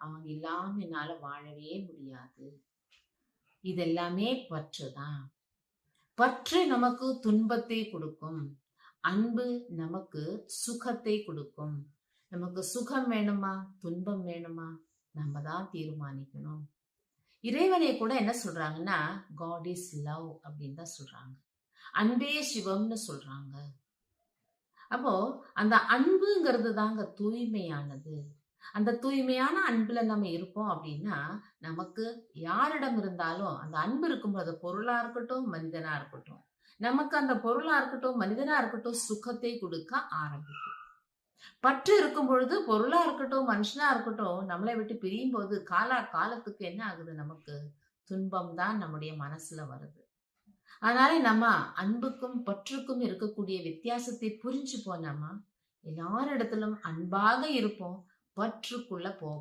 அவங்க இல்லாம என்னால வாழவே முடியாது. இதெல்லாமே பற்றுதான். பற்று நமக்கு துன்பத்தை கொடுக்கும். அன்பு நமக்கு சுகத்தை கொடுக்கும். நமக்கு சுகம் வேணுமா, துன்பம் வேணுமா, நம்ம தான் தீர்மானிக்கணும். இறைவனை கூட என்ன சொல்றாங்கன்னா, காட் இஸ் லவ் அப்படின்னு தான் சொல்றாங்க. அன்பே சிவம்னு சொல்றாங்க. அப்போ அந்த அன்புங்கிறது தாங்க தூய்மையானது. அந்த தூய்மையான அன்புல நம்ம இருப்போம் அப்படின்னா, நமக்கு யாரிடம் இருந்தாலும் அந்த அன்பு இருக்கும்போது, அது பொருளா இருக்கட்டும், மனிதனா இருக்கட்டும், நமக்கு அந்த பொருளா இருக்கட்டும், மனிதனா இருக்கட்டும், சுகத்தை கொடுக்க ஆரம்பிக்கும். பற்று இருக்கும் பொழுது, பொருளா இருக்கட்டும், மனுஷனா இருக்கட்டும், நம்மளை விட்டு பிரியும் போது காலத்துக்கு என்ன ஆகுது? நமக்கு துன்பம் தான் நம்முடைய மனசுல வருது. அதனால நம்ம அன்புக்கும் பற்றுக்கும் இருக்கக்கூடிய வித்தியாசத்தை புரிஞ்சுப்போம். நம்ம எல்லாரிடத்திலும் அன்பாக இருப்போம், பற்றுக்குள்ள போக